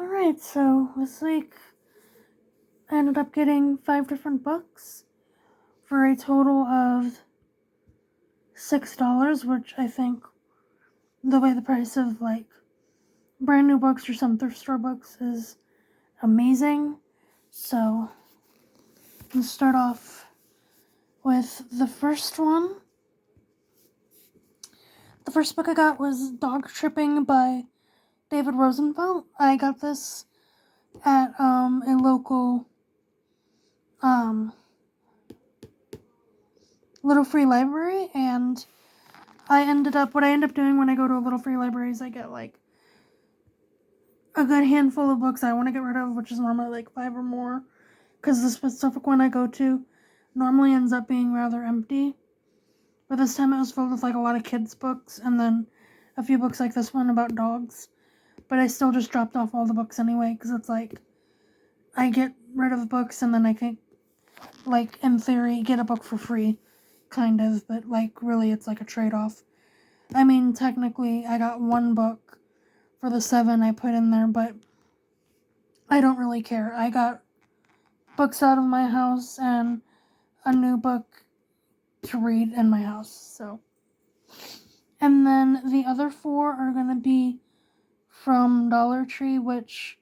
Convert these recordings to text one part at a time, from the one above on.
Alright, so this week I ended up getting 5 different books for a total of $6, which I think the way the price of like brand new books or some thrift store books is amazing. So let's start off with the first one. The first book I got was Dog Tripping by David Rosenfeld. I got this at a local little free library, and what I end up doing when I go to a little free library is I get like a good handful of books I want to get rid of, which is normally like 5 or more, because the specific one I go to normally ends up being rather empty. But this time it was filled with like a lot of kids' books, and then a few books like this one about dogs. But I still just dropped off all the books anyway, because it's like I get rid of books and then I can, like, in theory, get a book for free, kind of, but like really it's like a trade-off. I mean, technically I got 1 book for the 7 I put in there, but I don't really care. I got books out of my house and a new book to read in my house, so. And then the other 4 are gonna be from Dollar Tree, which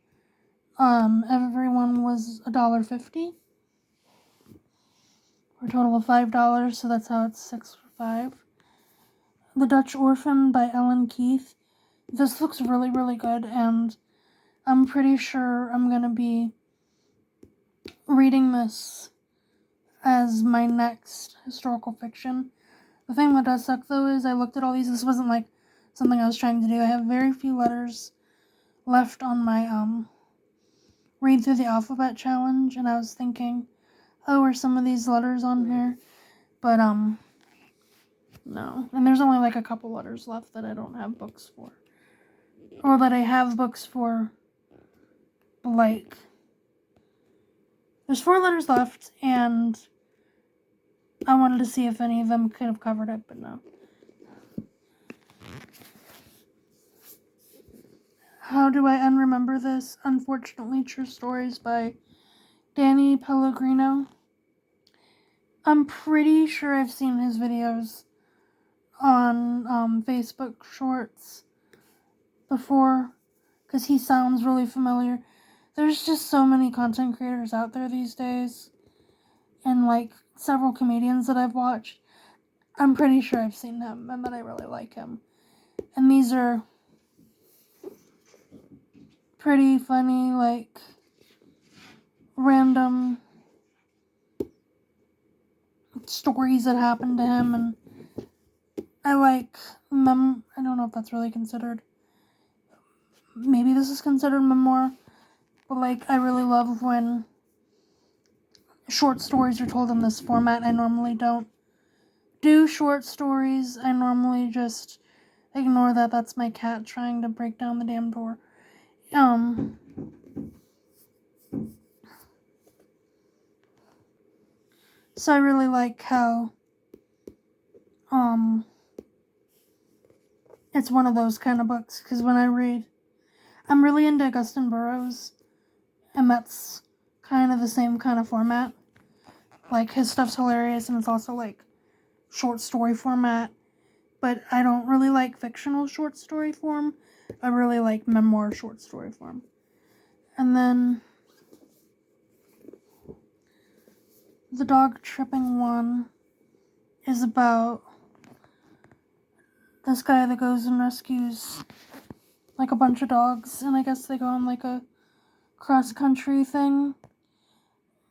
everyone was $1.50 for a total of $5, so that's how it's 6 for 5. The Dutch Orphan by Ellen Keith. This looks really, really good, and I'm pretty sure I'm gonna be reading this as my next historical fiction. The thing that does suck, though, is I looked at all these. This wasn't like something I was trying to do. I have very few letters left on my read through the alphabet challenge, and I was thinking, oh, are some of these letters on here? But no. And there's only like a couple letters left that I don't have books for, or that I have books for. Like, there's 4 letters left, and I wanted to see if any of them could have covered it, but no. How Do I Unremember This? Unfortunately True Stories by Danny Pellegrino. I'm pretty sure I've seen his videos on Facebook Shorts before, because he sounds really familiar. There's just so many content creators out there these days, and like several comedians that I've watched. I'm pretty sure I've seen him and that I really like him. And these are pretty funny, like random stories that happened to him, and I like I don't know if that's really considered. Maybe this is considered memoir, but like I really love when short stories are told in this format. I normally don't do short stories. I normally just ignore that. That's my cat trying to break down the damn door. So I really like how it's one of those kind of books, because when I read, I'm really into Augustin Burroughs, and that's kind of the same kind of format. Like, his stuff's hilarious, and it's also like short story format, but I don't really like fictional short story form. I really like memoir short story form. And then the Dog Tripping one is about this guy that goes and rescues like a bunch of dogs, and I guess they go on like a cross-country thing.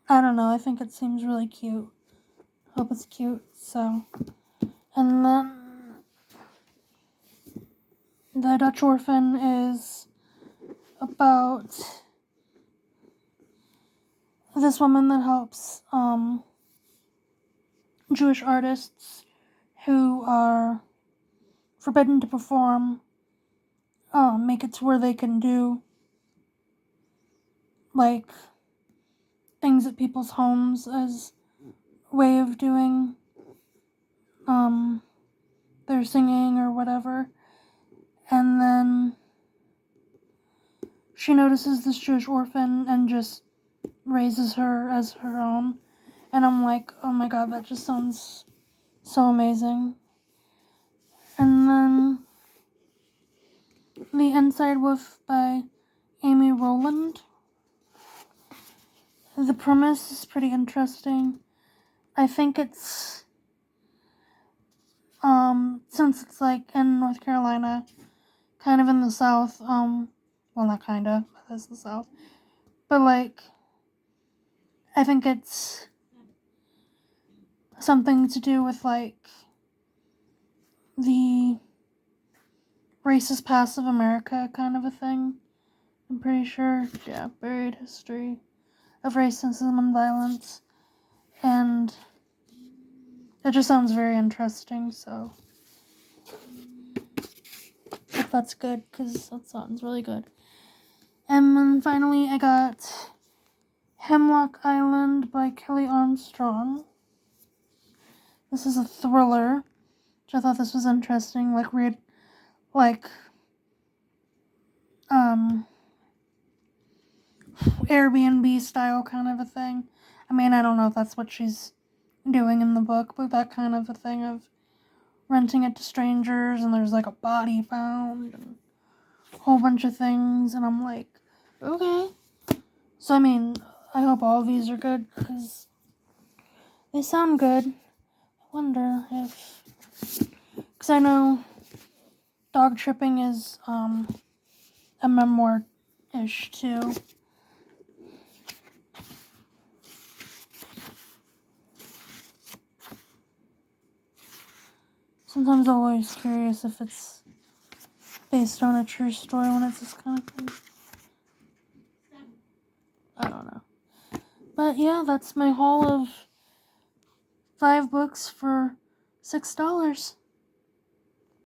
I don't know, I think it seems really cute. Hope it's cute, so. And then the Dutch Orphan is about this woman that helps Jewish artists who are forbidden to perform make it to where they can do like things at people's homes as a way of doing their singing or whatever. And then she notices this Jewish orphan and just raises her as her own. And I'm like, oh my god, that just sounds so amazing. And then The Inside Wolf by Amy Rowland. The premise is pretty interesting. I think it's, since it's like in North Carolina, kind of in the South, well, not kinda, that's the South, but like, I think it's something to do with like the racist past of America kind of a thing. I'm pretty sure. Yeah, buried history of racism and violence. And it just sounds very interesting, so if that's good, because that sounds really good. And then finally I got Hemlock Island by Kelly Armstrong. This is a thriller, which I thought this was interesting, like weird, like, Airbnb style kind of a thing. I mean, I don't know if that's what she's doing in the book, but that kind of a thing of renting it to strangers and there's like a body found and a whole bunch of things, and I'm like, okay. So, I mean, I hope all of these are good because they sound good. I wonder if, because I know Dog Tripping is a memoir-ish too. Sometimes I'm always curious if it's based on a true story when it's this kind of thing. I don't know. But yeah, that's my haul of 5 books for $6.